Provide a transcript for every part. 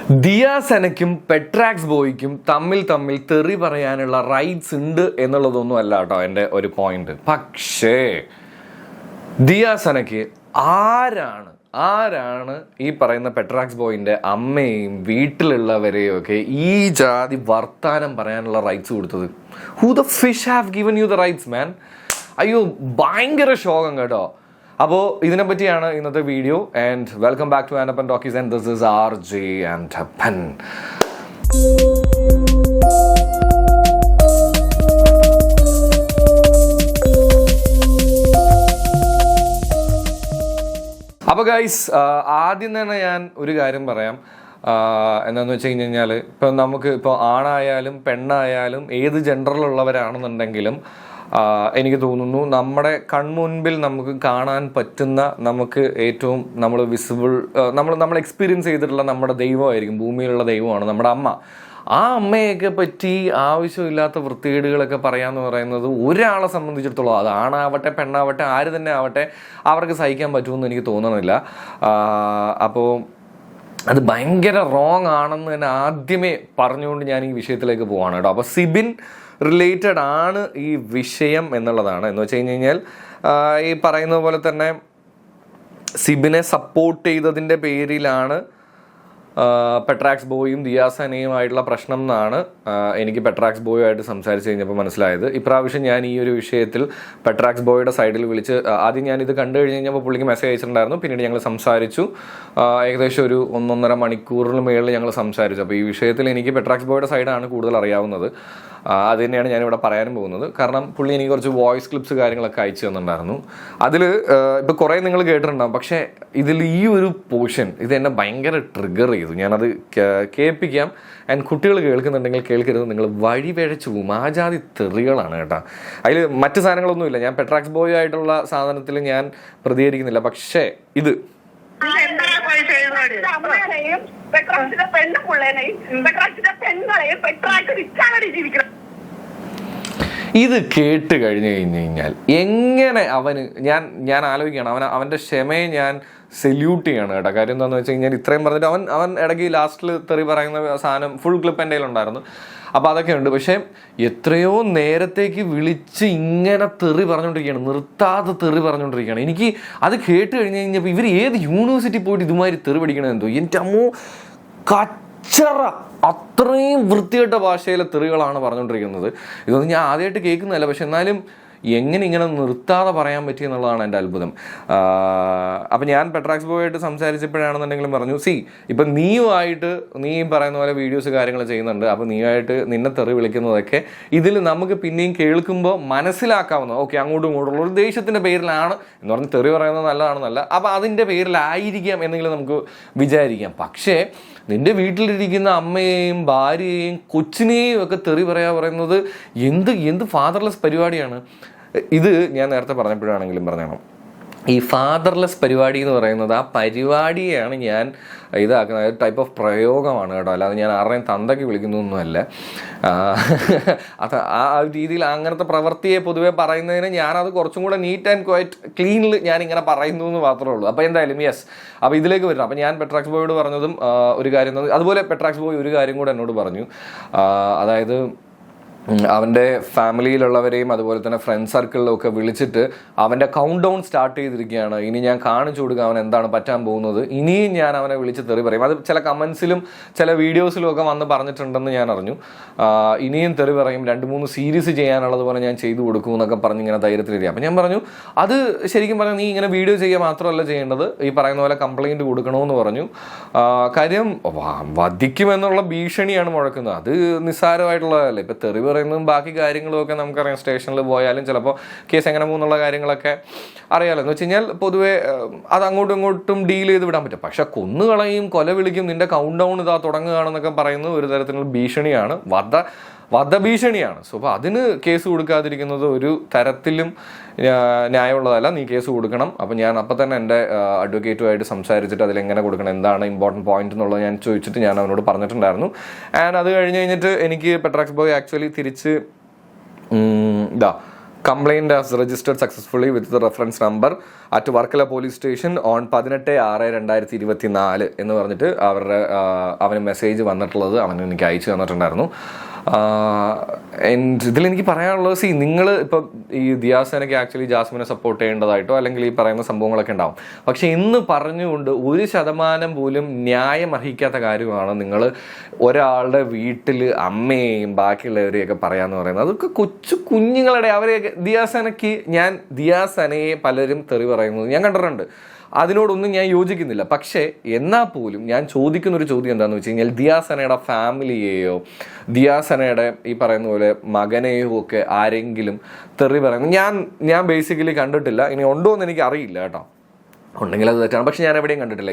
ദിയ സനയ്ക്കും പെട്രാക്സ് ബോയ്ക്കും തമ്മിൽ തെറി പറയാനുള്ള റൈറ്റ്സ് ഉണ്ട് എന്നുള്ളതൊന്നും അല്ല കേട്ടോ എൻ്റെ ഒരു പോയിന്റ്. പക്ഷേ ദിയ സനയ്ക്ക് ആരാണ് ഈ പറയുന്ന പെട്രാക്സ് ബോയിൻ്റെ അമ്മയും വീട്ടിലുള്ളവരെയും ഒക്കെ ഈ ജാതി വർത്താനം പറയാനുള്ള റൈറ്റ്സ് കൊടുത്തത്? Who the fish have given you the rights man? അയ്യോ, ഭയങ്കര ശോകം കേട്ടോ. അപ്പോൾ ഇതിനെ പറ്റിയാണ് ഇന്നത്തെ video. And welcome back to Anappan talkies and this is RJ Andappan. അപ്പോൾ ഗൈസ്, ആദ്യം തന്നെ ഞാൻ ഒരു കാര്യം പറയാം. എന്താണെന്ന് വെച്ച് കഴിഞ്ഞാൽ ഇപ്പം നമുക്ക് ഇപ്പോൾ ആണായാലും പെണ്ണായാലും ഏത് ജെൻഡറിലുള്ളവരാണെന്നുണ്ടെങ്കിലും എനിക്ക് തോന്നുന്നു നമ്മുടെ കൺമുൻപിൽ നമുക്ക് കാണാൻ പറ്റുന്ന, നമുക്ക് ഏറ്റവും നമ്മൾ എക്സ്പീരിയൻസ് ചെയ്തിട്ടുള്ള നമ്മുടെ ദൈവമായിരിക്കും, ഭൂമിയിലുള്ള ദൈവമാണ് നമ്മുടെ അമ്മ. ആ അമ്മയൊക്കെ പറ്റി ആവശ്യമില്ലാത്ത വൃത്തികേടുകളൊക്കെ പറയാമെന്ന് പറയുന്നത് ഒരാളെ സംബന്ധിച്ചിടത്തോളം, അത് ആണാവട്ടെ പെണ്ണാവട്ടെ ആര് തന്നെ ആവട്ടെ, അവർക്ക് സഹിക്കാൻ പറ്റുമെന്ന് എനിക്ക് തോന്നണില്ല. അപ്പോൾ അത് ഭയങ്കര റോങ് ആണെന്ന് തന്നെ ആദ്യമേ പറഞ്ഞുകൊണ്ട് ഞാൻ ഈ വിഷയത്തിലേക്ക് പോവാണ് കേട്ടോ. അപ്പോൾ സിബിൻ റിലേറ്റഡ് ആണ് ഈ വിഷയം എന്നുള്ളതാണ്. എന്ന് വെച്ച് കഴിഞ്ഞാൽ ഈ പറയുന്ന പോലെ തന്നെ സിബിനെ സപ്പോർട്ട് ചെയ്തതിൻ്റെ പേരിലാണ് പെട്രാക്സ് ബോയും ദിയ സനയുമായിട്ടുള്ള പ്രശ്നം എന്നാണ് എനിക്ക് പെട്രാക്സ് ബോയുമായിട്ട് സംസാരിച്ച് കഴിഞ്ഞപ്പോൾ മനസ്സിലായത്. ഇപ്രാവശ്യം ഞാൻ ഈ ഒരു വിഷയത്തിൽ പെട്രാക്സ് ബോയുടെ സൈഡിൽ വിളിച്ച് ആദ്യം ഞാൻ ഇത് കണ്ടു കഴിഞ്ഞ് കഴിഞ്ഞപ്പോൾ പുള്ളിക്ക് മെസ്സേജ് അയച്ചിട്ടുണ്ടായിരുന്നു. പിന്നീട് ഞങ്ങൾ സംസാരിച്ചു, ഏകദേശം ഒരു 1.5 മണിക്കൂറിന് മുകളിൽ ഞങ്ങൾ സംസാരിച്ചു. അപ്പോൾ ഈ വിഷയത്തിൽ എനിക്ക് പെട്രാക്സ് ബോയുടെ സൈഡാണ് കൂടുതൽ അറിയാവുന്നത്. അത് തന്നെയാണ് ഞാനിവിടെ പറയാനും പോകുന്നത്. കാരണം പുള്ളി എനിക്ക് കുറച്ച് വോയിസ് ക്ലിപ്സ് കാര്യങ്ങളൊക്കെ അയച്ചു തന്നിട്ടുണ്ടായിരുന്നു. അതിൽ ഇപ്പോൾ കുറേ നിങ്ങൾ കേട്ടിട്ടുണ്ടാകും, പക്ഷേ ഇതിൽ ഈ ഒരു പോർഷൻ ഇത് എന്നെ ഭയങ്കര ട്രിഗർ ചെയ്തു. ഞാനത് കേൾപ്പിക്കാം. ആൻഡ് കുട്ടികൾ കേൾക്കുന്നുണ്ടെങ്കിൽ കേൾക്കരുത്, നിങ്ങൾ വഴി പിഴച്ചു പോകും. ആ ജാതി തെറികളാണ് കേട്ടോ. അതിൽ മറ്റ് സാധനങ്ങളൊന്നുമില്ല. ഞാൻ പെട്രാക്സ് ബോയ് ആയിട്ടുള്ള സാധനത്തിൽ ഞാൻ പ്രതികരിക്കുന്നില്ല. പക്ഷേ ഇത് ഇത് കേട്ട് കഴിഞ്ഞു കഴിഞ്ഞാൽ എങ്ങനെ ഞാൻ ആലോചിക്കുകയാണ്, അവൻ്റെ ക്ഷമയെ ഞാൻ സെല്യൂട്ട് ചെയ്യാണ് കേട്ടോ. കാര്യം എന്താണെന്ന് വെച്ച് കഴിഞ്ഞാൽ ഇത്രയും പറഞ്ഞിട്ട് അവൻ ഇടയ്ക്ക് ലാസ്റ്റിൽ തെറി പറയുന്ന സാധനം ഫുൾ ക്ലിപ്പ് എൻ്റെ കയ്യിലുണ്ടായിരുന്നു. അപ്പോൾ അതൊക്കെ ഉണ്ട്. പക്ഷേ എത്രയോ നേരത്തേക്ക് വിളിച്ച് ഇങ്ങനെ തെറി പറഞ്ഞുകൊണ്ടിരിക്കുകയാണ്, നിർത്താതെ തെറി പറഞ്ഞുകൊണ്ടിരിക്കുകയാണ്. എനിക്ക് അത് കേട്ട് കഴിഞ്ഞ് കഴിഞ്ഞപ്പോൾ ഇവർ ഏത് യൂണിവേഴ്സിറ്റി പോയിട്ട് ഇതുമാതിരി തെറി പഠിക്കണമെന്തോ, എൻ്റെ അമ്മോ കച്ചറ. അത്രയും വൃത്തികെട്ട ഭാഷയിലെ തെറികളാണ് പറഞ്ഞുകൊണ്ടിരിക്കുന്നത്. ഇതൊന്നും ഞാൻ ആദ്യമായിട്ട് കേൾക്കുന്നതല്ല, പക്ഷെ എന്നാലും എങ്ങനെ ഇങ്ങനെ നിർത്താതെ പറയാൻ പറ്റിയെന്നുള്ളതാണ് എൻ്റെ അത്ഭുതം. അപ്പം ഞാൻ പെട്രാക്സ് ബോയായിട്ട് സംസാരിച്ചപ്പോഴാണെന്നുണ്ടെങ്കിലും പറഞ്ഞു, ഇപ്പം നീ പറയുന്ന പോലെ വീഡിയോസ് കാര്യങ്ങൾ ചെയ്യുന്നുണ്ട്. അപ്പോൾ നീയായിട്ട് നിന്നെ തെറി വിളിക്കുന്നതൊക്കെ ഇതിൽ നമുക്ക് പിന്നെയും കേൾക്കുമ്പോൾ മനസ്സിലാക്കാവുന്ന, ഓക്കെ അങ്ങോട്ടും ഇങ്ങോട്ടുള്ള ഒരു ദേഷ്യത്തിൻ്റെ പേരിലാണ് എന്ന് പറഞ്ഞ് തെറി പറയുന്നത് നല്ലതാണെന്നല്ല, അപ്പോൾ അതിൻ്റെ പേരിലായിരിക്കാം എന്നെങ്കിലും നമുക്ക് വിചാരിക്കാം. പക്ഷേ നിൻ്റെ വീട്ടിലിരിക്കുന്ന അമ്മയെയും ഭാര്യയെയും കൊച്ചിനെയും ഒക്കെ തെറി പറയുന്നത് എന്ത് ഫാദർലെസ് പരിപാടിയാണ് ഇത്? ഞാൻ നേരത്തെ പറഞ്ഞപ്പോഴാണെങ്കിലും പറഞ്ഞണം, ഈ ഫാദർലെസ് പരിപാടി എന്ന് പറയുന്നത് ആ പരിപാടിയാണ് ഞാൻ ഇതാക്കുന്നത്. ടൈപ്പ് ഓഫ് പ്രയോഗമാണ് കേട്ടോ, അല്ലാതെ ഞാൻ ആരുടെയും തന്തയ്ക്ക് വിളിക്കുന്നൊന്നുമല്ല. അത് ആ രീതിയിൽ അങ്ങനത്തെ പ്രവൃത്തിയെ പൊതുവെ പറയുന്നതിന് ഞാനത് കുറച്ചും കൂടെ നീറ്റ് ആൻഡ് ക്വൈറ്റ് ക്ലീനിൽ ഞാനിങ്ങനെ പറയുന്നു എന്ന് മാത്രമേ ഉള്ളൂ. അപ്പോൾ എന്തായാലും യെസ്, അപ്പോൾ ഇതിലേക്ക് വരണം. അപ്പോൾ ഞാൻ പെട്രാക്സ് ബോയോട് പറഞ്ഞതും ഒരു കാര്യം, അതുപോലെ പെട്രാക്സ് ബോയ് ഒരു കാര്യം കൂടെ എന്നോട് പറഞ്ഞു. അതായത് അവൻ്റെ ഫാമിലിയിലുള്ളവരെയും അതുപോലെ തന്നെ ഫ്രണ്ട് സർക്കിളിലൊക്കെ വിളിച്ചിട്ട് അവൻ്റെ കൗണ്ട് ഡൗൺ സ്റ്റാർട്ട് ചെയ്തിരിക്കുകയാണ്. ഇനി ഞാൻ കാണിച്ചു കൊടുക്കുക അവൻ എന്താണ് പറ്റാൻ പോകുന്നത്. ഇനിയും ഞാൻ അവനെ വിളിച്ച് തെറി പറയും. അത് ചില കമൻസിലും ചില വീഡിയോസിലും ഒക്കെ വന്ന് പറഞ്ഞിട്ടുണ്ടെന്ന് ഞാൻ അറിഞ്ഞു. ഇനിയും തെറി പറയും, 2-3 സീരീസ് ചെയ്യാനുള്ളതുപോലെ ഞാൻ ചെയ്തു കൊടുക്കും എന്നൊക്കെ പറഞ്ഞ് ഇങ്ങനെ ധൈര്യത്തിലിരിക്കുക. അപ്പം ഞാൻ പറഞ്ഞു, അത് ശരിക്കും പറഞ്ഞാൽ നീ ഇങ്ങനെ വീഡിയോ ചെയ്യുക മാത്രമല്ല ചെയ്യേണ്ടത്, ഈ പറയുന്ന പോലെ കംപ്ലയിൻറ്റ് കൊടുക്കണമെന്ന് പറഞ്ഞു. കാര്യം വധിക്കുമെന്നുള്ള ഭീഷണിയാണ് മുഴക്കുന്നത്. അത് നിസ്സാരമായിട്ടുള്ളതല്ല. ഇപ്പം തെറി പറയുന്നതും ബാക്കി കാര്യങ്ങളും ഒക്കെ നമുക്കറിയാം. സ്റ്റേഷനിൽ പോയാലും ചിലപ്പോൾ കേസ് എങ്ങനെ പോകുന്നുള്ള കാര്യങ്ങളൊക്കെ അറിയാമല്ലോ. എന്ന് വെച്ച് കഴിഞ്ഞാൽ പൊതുവേ അത് അങ്ങോട്ടും ഇങ്ങോട്ടും ഡീൽ ചെയ്ത് വിടാൻ പറ്റും. പക്ഷെ കൊന്നുകളയും, കൊല വിളിക്കും, നിന്റെ കൗണ്ട് ഡൗൺ ഇതാ തുടങ്ങുകയാണെന്നൊക്കെ പറയുന്നത് ഒരു തരത്തിലുള്ള ഭീഷണിയാണ്, വധഭീഷണിയാണ്. സോ അപ്പോൾ അതിന് കേസ് കൊടുക്കാതിരിക്കുന്നത് ഒരു തരത്തിലും ന്യായമുള്ളതല്ല. നീ കേസ് കൊടുക്കണം. അപ്പം ഞാൻ അപ്പം തന്നെ എൻ്റെ അഡ്വക്കേറ്റുമായിട്ട് സംസാരിച്ചിട്ട് അതിലെങ്ങനെ കൊടുക്കണം, എന്താണ് ഇമ്പോർട്ടൻറ്റ് പോയിന്റ് എന്നുള്ളത് ഞാൻ ചോദിച്ചിട്ട് ഞാൻ അവനോട് പറഞ്ഞിട്ടുണ്ടായിരുന്നു. ആൻഡ് അത് കഴിഞ്ഞിട്ട് എനിക്ക് പെട്രാക്സ് ബോയ് ആക്ച്വലി തിരിച്ച് complaint as registered successfully with the reference number at Varkala police station on 18/6/2024 എന്ന് പറഞ്ഞിട്ട് അവന് മെസ്സേജ് വന്നിട്ടുള്ളത് അവൻ എനിക്ക് അയച്ചു തന്നിട്ടുണ്ടായിരുന്നു. ഇതിലെനിക്ക് പറയാനുള്ളത്, നിങ്ങൾ ഇപ്പം ഈ ദിയാസനയ്ക്ക് ആക്ച്വലി ജാസ്മിനെ സപ്പോർട്ട് ചെയ്യേണ്ടതായിട്ടോ അല്ലെങ്കിൽ ഈ പറയുന്ന സംഭവങ്ങളൊക്കെ ഉണ്ടാവും. പക്ഷെ ഇന്ന് പറഞ്ഞുകൊണ്ട് 1% പോലും ന്യായം അർഹിക്കാത്ത കാര്യമാണ് നിങ്ങൾ ഒരാളുടെ വീട്ടിൽ അമ്മയെയും ബാക്കിയുള്ളവരെയൊക്കെ പറയാന്ന് പറയുന്നത്. അതൊക്കെ കുഞ്ഞുങ്ങളുടെ അവരെയൊക്കെ ദിയാസനയെ പലരും തെറി പറയുന്നത് ഞാൻ കണ്ടിട്ടുണ്ട്. അതിനോടൊന്നും ഞാൻ യോജിക്കുന്നില്ല. പക്ഷേ എന്നാൽ പോലും ഞാൻ ചോദിക്കുന്നൊരു ചോദ്യം എന്താണെന്ന് വെച്ച് കഴിഞ്ഞാൽ, ദിയാസനയുടെ ഫാമിലിയെയോ ദിയാസനയുടെ ഈ പറയുന്ന പോലെ മകനെയോ ഒക്കെ ആരെങ്കിലും തെറി പറയുന്നത് ഞാൻ ബേസിക്കലി കണ്ടിട്ടില്ല. ഇനി ഉണ്ടോ എന്ന് എനിക്ക് അറിയില്ല കേട്ടോ, ഉണ്ടെങ്കിൽ അത് തെറ്റാണ്. പക്ഷെ ഞാൻ എവിടെയും കണ്ടിട്ടില്ല,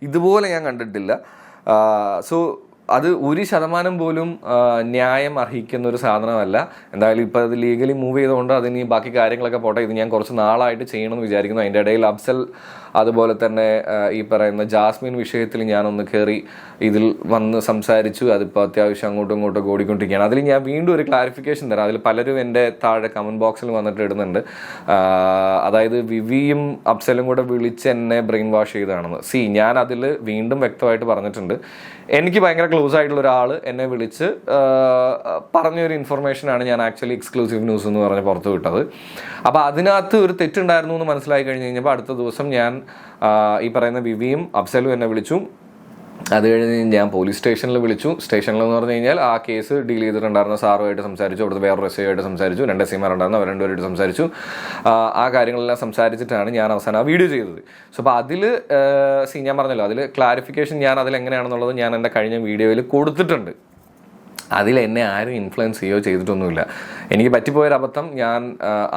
ഇതുപോലെ ഞാൻ കണ്ടിട്ടില്ല. സോ അത് 1% പോലും ന്യായം അർഹിക്കുന്ന ഒരു സാധനമല്ല. എന്തായാലും ഇപ്പോൾ അത് ലീഗലി മൂവ് ചെയ്തുകൊണ്ട് അതിന് ബാക്കി കാര്യങ്ങളൊക്കെ പോട്ടെ. ഇത് ഞാൻ കുറച്ച് നാളായിട്ട് ചെയ്യണമെന്ന് വിചാരിക്കുന്നു. അതിൻ്റെ ഇടയിൽ അഫ്സൽ അതുപോലെ തന്നെ ഈ പറയുന്ന ജാസ്മിൻ വിഷയത്തിൽ ഞാനൊന്ന് കയറി ഇതിൽ വന്ന് സംസാരിച്ചു. അതിപ്പോൾ അത്യാവശ്യം അങ്ങോട്ടും ഇങ്ങോട്ടും ഓടിക്കൊണ്ടിരിക്കുകയാണ്. അതിൽ ഞാൻ വീണ്ടും ഒരു ക്ലാരിഫിക്കേഷൻ തരാം. അതിൽ പലരും എൻ്റെ താഴെ കമൻറ്റ് ബോക്സിൽ വന്നിട്ട് ഇടുന്നുണ്ട്, അതായത് വിവിയും അഫ്സലും കൂടെ വിളിച്ച് എന്നെ ബ്രെയിൻ വാഷ് ചെയ്തതാണെന്ന്. ഞാൻ അതിൽ വീണ്ടും വ്യക്തമായിട്ട് പറഞ്ഞിട്ടുണ്ട്, എനിക്ക് ഭയങ്കര ക്ലോസ് ആയിട്ടുള്ള ഒരാൾ എന്നെ വിളിച്ച് പറഞ്ഞൊരു ഇൻഫർമേഷനാണ് ഞാൻ ആക്ച്വലി എക്സ്ക്ലൂസീവ് ന്യൂസ് എന്ന് പറഞ്ഞ് പുറത്ത് വിട്ടത്. അപ്പോൾ അതിനകത്ത് ഒരു തെറ്റുണ്ടായിരുന്നു എന്ന് മനസ്സിലായി കഴിഞ്ഞ് കഴിഞ്ഞപ്പോൾ അടുത്ത ദിവസം ഞാൻ ഈ പറയുന്ന വിവിയും അഫ്സലും എന്നെ വിളിച്ചു. അത് കഴിഞ്ഞ് ഞാൻ പോലീസ് സ്റ്റേഷനിൽ വിളിച്ചു. സ്റ്റേഷനിൽ എന്ന് പറഞ്ഞു കഴിഞ്ഞാൽ ആ കേസ് ഡീൽ ചെയ്തിട്ടുണ്ടായിരുന്ന സാറുമായിട്ട് സംസാരിച്ചു. അവിടുത്തെ വേറൊരു എസ് ആയിട്ട് സംസാരിച്ചു. 2 SI മാരുണ്ടായിരുന്നു, അവർ 2 പേരായിട്ട് സംസാരിച്ചു. ആ കാര്യങ്ങളെല്ലാം സംസാരിച്ചിട്ടാണ് ഞാൻ അവസാനം ആ വീഡിയോ ചെയ്തത്. സോ അപ്പോൾ അതിൽ ഞാൻ പറഞ്ഞല്ലോ, അതിൽ ക്ലാരിഫിക്കേഷൻ ഞാൻ അതിലെങ്ങനെയാണെന്നുള്ളത് ഞാൻ എൻ്റെ കഴിഞ്ഞ വീഡിയോയിൽ കൊടുത്തിട്ടുണ്ട്. അതിൽ എന്നെ ആരും ഇൻഫ്ലുവൻസ് ചെയ്യുകയോ ചെയ്തിട്ടൊന്നുമില്ല. എനിക്ക് പറ്റിപ്പോയൊരബദ്ധം,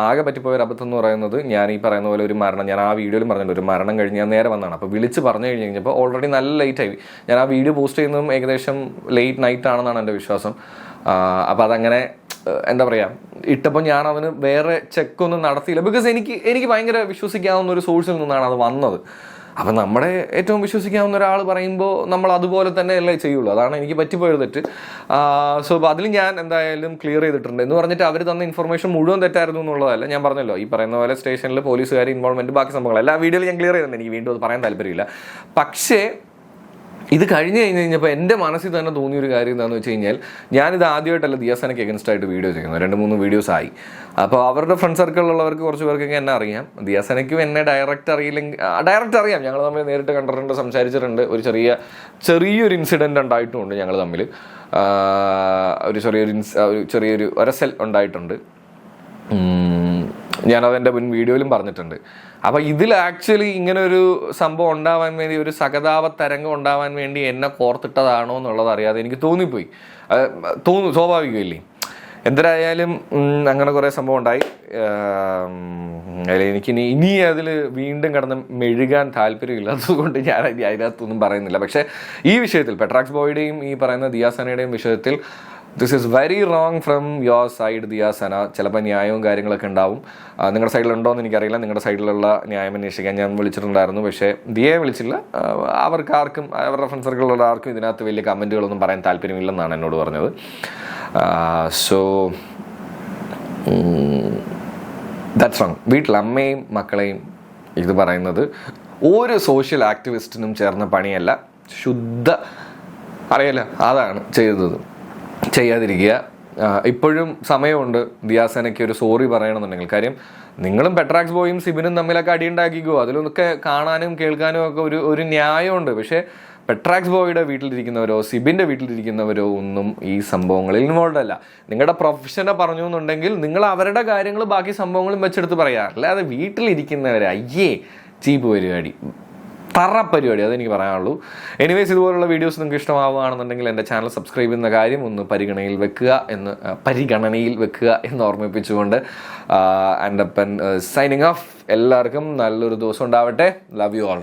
ആകെ പറ്റിപ്പോയൊരബദ്ധം എന്ന് പറയുന്നത്, ഞാൻ ഈ പറയുന്ന പോലെ ഒരു മരണം, ഞാൻ ആ വീഡിയോയിലും പറഞ്ഞിട്ടുണ്ട്, ഒരു മരണം കഴിഞ്ഞ് ഞാൻ നേരെ വന്നതാണ്. അപ്പോൾ വിളിച്ച് പറഞ്ഞു കഴിഞ്ഞപ്പോൾ ഓൾറെഡി നല്ല ലേറ്റായി. ഞാൻ ആ വീഡിയോ പോസ്റ്റ് ചെയ്യുന്നതും ഏകദേശം ലേറ്റ് നൈറ്റ് ആണെന്നാണ് എൻ്റെ വിശ്വാസം. അപ്പോൾ അതങ്ങനെ എന്താ പറയുക, ഇട്ടപ്പോൾ ഞാൻ അവന് വേറെ ചെക്കൊന്നും നടത്തിയില്ല. ബിക്കോസ് എനിക്ക് ഭയങ്കര വിശ്വസിക്കാവുന്ന ഒരു സോഴ്സിൽ നിന്നാണ് അത് വന്നത്. അപ്പം നമ്മുടെ ഏറ്റവും വിശ്വസിക്കാവുന്ന ഒരാൾ പറയുമ്പോൾ നമ്മൾ അതുപോലെ തന്നെ അല്ലേ ചെയ്യുള്ളൂ. അതാണ് എനിക്ക് പറ്റിപ്പോയത് തെറ്റ്. സോ അതിൽ ഞാൻ എന്തായാലും ക്ലിയർ ചെയ്തിട്ടുണ്ട്. എന്ന് പറഞ്ഞിട്ട് അവർ തന്ന ഇൻഫർമേഷൻ മുഴുവൻ തെറ്റായിരുന്നു എന്നുള്ളതല്ല. ഞാൻ പറഞ്ഞല്ലോ, ഈ പറയുന്ന പോലെ സ്റ്റേഷനിൽ പോലീസുകാർ ഇൻവോൾവ്മെൻറ്റ് ബാക്കി സംഭവങ്ങൾ എല്ലാ വീഡിയോയിൽ ഞാൻ ക്ലിയർ ചെയ്തിട്ടുണ്ട്. എനിക്ക് വീണ്ടും അത് പറയാൻ താല്പര്യമില്ല. പക്ഷേ ഇത് കഴിഞ്ഞ് കഴിഞ്ഞപ്പോൾ എൻ്റെ മനസ്സിൽ തന്നെ തോന്നിയൊരു കാര്യം എന്താണെന്ന് വെച്ച് കഴിഞ്ഞാൽ, ഞാനിത് ആദ്യമായിട്ടല്ല ദിയാസനയ്ക്ക് എഗൻസ്റ്റ് ആയിട്ട് വീഡിയോ ചെയ്യുന്നത്. 2-3 വീഡിയോസ് ആയി. അപ്പോൾ അവരുടെ ഫ്രണ്ട് സർക്കിളിലുള്ളവർക്ക് കുറച്ച് പേർക്കൊക്കെ എന്നെ അറിയാം. ദിയാസനയ്ക്കും എന്നെ ഡയറക്റ്റ് അറിയാം. ഞങ്ങൾ തമ്മിൽ നേരിട്ട് കണ്ടിട്ടുണ്ട്, സംസാരിച്ചിട്ടുണ്ട്. ഒരു ചെറിയൊരു ഇൻസിഡൻറ്റ് ഉണ്ടായിട്ടുമുണ്ട് ഞങ്ങൾ തമ്മിൽ. ഒരു ചെറിയൊരു ഒരസൽ ഉണ്ടായിട്ടുണ്ട്. ഞാനതെൻ്റെ മുൻ വീഡിയോയിലും പറഞ്ഞിട്ടുണ്ട്. അപ്പോൾ ഇതിൽ ആക്ച്വലി ഇങ്ങനൊരു സംഭവം ഉണ്ടാവാൻ വേണ്ടി, ഒരു സഹതാപ തരംഗം ഉണ്ടാവാൻ വേണ്ടി എന്നെ കോർത്തിട്ടതാണോ എന്നുള്ളത് അറിയാതെ എനിക്ക് തോന്നിപ്പോയി. സ്വാഭാവികമല്ലേ. എന്തായാലും അങ്ങനെ കുറേ സംഭവം ഉണ്ടായി. ഇനി അതിൽ വീണ്ടും കിടന്ന് മെഴുകാൻ താല്പര്യമില്ല. അതുകൊണ്ട് ഞാൻ അതിനകത്തൊന്നും പറയുന്നില്ല. പക്ഷേ ഈ വിഷയത്തിൽ, പെട്രാക്സ് ബോയുടെയും ഈ പറയുന്ന ദിയാസനയുടെയും വിഷയത്തിൽ, this is very wrong from your side Diya Sana. ചിലപ്പോൾ ന്യായവും കാര്യങ്ങളൊക്കെ ഉണ്ടാവും. നിങ്ങളുടെ സൈഡിലുണ്ടോ എന്ന് എനിക്കറിയില്ല. നിങ്ങളുടെ സൈഡിലുള്ള ന്യായം അന്വേഷിക്കാൻ ഞാൻ വിളിച്ചിട്ടുണ്ടായിരുന്നു. പക്ഷേ ദിയയെ വിളിച്ചില്ല. അവർക്കാർക്കും, അവരുടെ ഫ്രണ്ട് സർക്കിളിലുള്ള ആർക്കും ഇതിനകത്ത് വലിയ കമൻറ്റുകളൊന്നും പറയാൻ താല്പര്യമില്ലെന്നാണ് എന്നോട് പറഞ്ഞത്. So that's wrong. വീട്ടിൽ അമ്മയും മക്കളെയും ഇത് പറയുന്നത് ഒരു സോഷ്യൽ ആക്ടിവിസ്റ്റിനും ചേർന്ന പണിയല്ല. അറിയില്ല, അതാണ് ചെയ്തത്. ചെയ്യാതിരിക്കുക. ഇപ്പോഴും സമയമുണ്ട് ദിയാസനയ്ക്ക് ഒരു സോറി പറയണമെന്നുണ്ടെങ്കിൽ. കാര്യം നിങ്ങളും പെട്രാക്സ് ബോയും സിബിനും തമ്മിലൊക്കെ അടിയുണ്ടാക്കിക്കോ. അതിലൊക്കെ കാണാനും കേൾക്കാനും ഒക്കെ ഒരു ന്യായമുണ്ട്. പക്ഷേ പെട്രാക്സ് ബോയുടെ വീട്ടിലിരിക്കുന്നവരോ സിബിൻ്റെ വീട്ടിലിരിക്കുന്നവരോ ഒന്നും ഈ സംഭവങ്ങളിൽ ഇൻവോൾവ് അല്ല. നിങ്ങളുടെ പ്രൊഫഷനെ പറഞ്ഞു എന്നുണ്ടെങ്കിൽ നിങ്ങൾ അവരുടെ കാര്യങ്ങൾ ബാക്കി സംഭവങ്ങളും വെച്ചെടുത്ത് പറയാം. അല്ലാതെ വീട്ടിലിരിക്കുന്നവരെ ചീപ്പ് പരിപാടി, പരിപാടി, അതെനിക്ക് പറയാനുള്ളൂ. എനിവേസ്, ഇതുപോലുള്ള വീഡിയോസ് നിങ്ങൾക്ക് ഇഷ്ടമാവുകയാണെന്നുണ്ടെങ്കിൽ എൻ്റെ ചാനൽ സബ്സ്ക്രൈബ് ചെയ്യുന്ന കാര്യം ഒന്ന് പരിഗണനയിൽ വെക്കുക എന്ന് ഓർമ്മിപ്പിച്ചുകൊണ്ട് ആൻഡ് അപ്പൻ സൈനിങ് ഓഫ്. എല്ലാവർക്കും നല്ലൊരു ദിവസം ഉണ്ടാവട്ടെ. Love you all.